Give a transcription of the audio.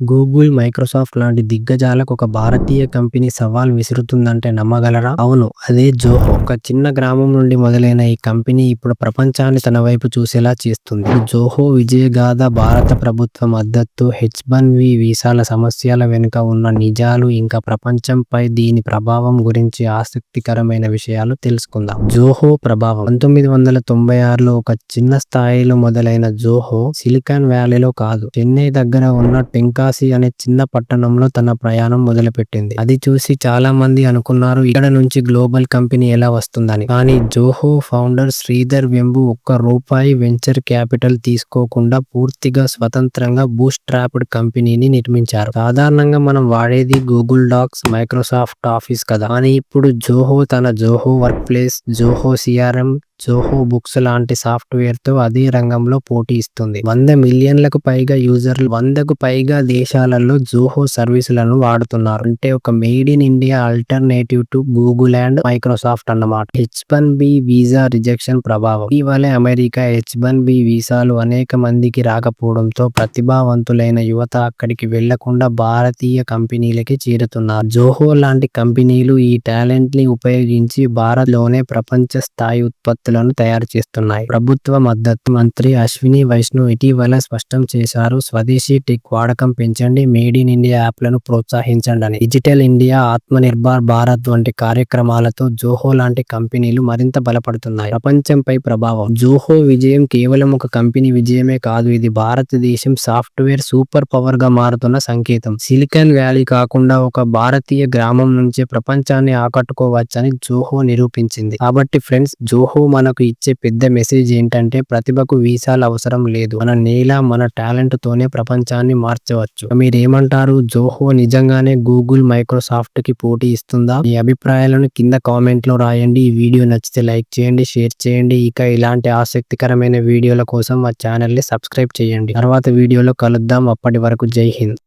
Google, Microsoft లాంటి దిగ్గజాలకు ఒక భారతీయ company సవాల్ విసురుతుందంటే నమ్మగలరా? అవును, అదే జోహో. ఒక చిన్న గ్రామం నుండి మొదలైన ఈ కంపెనీ ఇప్పుడు ప్రపంచాన్ని తన వైపు చూసేలా చేస్తుంది. జోహో విజయగాథ, భారత ప్రభుత్వ మద్దతు, H-1B వీసాల సమస్యల వెనుక ఉన్న నిజాలు, ఇంకా ప్రపంచంపై దీని ప్రభావం గురించి ఆసక్తికరమైన విషయాలు తెలుసుకుందాం. జోహో ప్రభావం 1996లో ఒక చిన్న స్థాయిలో మొదలైన జోహో సిలికాన్ వ్యాలీలో కాదు, చెన్నై దగ్గర ఉన్న టెంకాసి అనే చిన్న పట్టణంలో తన ప్రయాణం మొదలుపెట్టింది. అది చూసి చాలా మంది అనుకున్నారు ఇక్కడ నుంచి గ్లోబల్ కంపెనీ ఎలా వస్తుందని. కానీ జోహో ఫౌండర్ శ్రీధర్ వెంబు ఒక్క రూపాయి వెంచర్ క్యాపిటల్ తీసుకోకుండా పూర్తిగా స్వతంత్రంగా బూట్ స్ట్రాప్డ్ కంపెనీని నిర్మించారు. సాధారణంగా మనం వాడేది గూగుల్ డాక్స్, మైక్రోసాఫ్ట్ ఆఫీస్ కదా. కానీ ఇప్పుడు జోహో తన Zoho work place, Zoho CRM, Zoho books లాంటి సాఫ్ట్వేర్ తో అదే రంగంలో పోటీ ఇస్తుంది. 100 మిలియన్లకు పైగా యూజర్లు, 100కు పైగా దేశాలలో జోహో సర్వీసులను వాడుతున్నారు. అంటే ఒక made in India alternative to Google and Microsoft అన్నమాట. H-1B వీసా రిజెక్షన్ ప్రభావం. ఇటీవలే అమెరికా H-1B వీసాలు అనేక మందికి రాకపోవడంతో ప్రతిభావంతులైన యువత అక్కడికి వెళ్లకుండా భారతీయ కంపెనీలకి చేరుతున్నారు. జోహో లాంటి కంపెనీలు ఈ టాలెంట్ ని ఉపయోగించి భారత్ లోనే ప్రపంచ స్థాయి ఉత్పత్తులను తయారు చేస్తున్నాయి. ప్రభుత్వ మద్దతు. మంత్రి అశ్విని వైష్ణవ్ ఇటీవల స్పష్టం చేశారు, స్వదేశీ టెక్ వాడకం పెంచండి, మేడ్ ఇన్ ఇండియా యాప్లను ప్రోత్సహించండి అని. డిజిటల్ ఇండియా, ఆత్మనిర్భర్ భారత్ వంటి కార్యక్రమాలతో జోహో లాంటి కంపెనీలు మరింత బలపడుతున్నాయి. ప్రపంచంపై ప్రభావం. జోహో విజయం కేవలం ఒక కంపెనీ విజయమే కాదు, ఇది భారతదేశం సాఫ్ట్వేర్ సూపర్ పవర్ గా మారుతున్న సంకేతం. సిలికాన్ వ్యాలీ కాకుండా ఒక భారతీయ గ్రామం నుంచే ప్రపంచాన్ని ఆకట్టుకోవచ్చని జోహో నిరూపించింది. కాబట్టి ఫ్రెండ్స్, జోహో మనకు ఇచ్చే పెద్ద మెసేజ్ ఏంటంటే ప్రతిభకు వీసాలు అవసరం లేదు, మన నేల, మన టాలెంట్ తోనే ప్రపంచాన్ని మార్చవచ్చు. మీరేమంటారు? జోహో నిజంగానే గూగుల్, మైక్రోసాఫ్ట్ కి పోటీ ఇస్తుందా? మీ అభిప్రాయాలను కింద కామెంట్ లో రాయండి. ఈ వీడియో నచ్చితే లైక్ చేయండి, షేర్ చేయండి. ఇక ఇలాంటి ఆసక్తికరమైన వీడియోల కోసం మా ఛానల్ ని సబ్స్క్రైబ్ చేయండి. తర్వాత వీడియోలో కలుద్దాం. అప్పటి వరకు జై హింద్.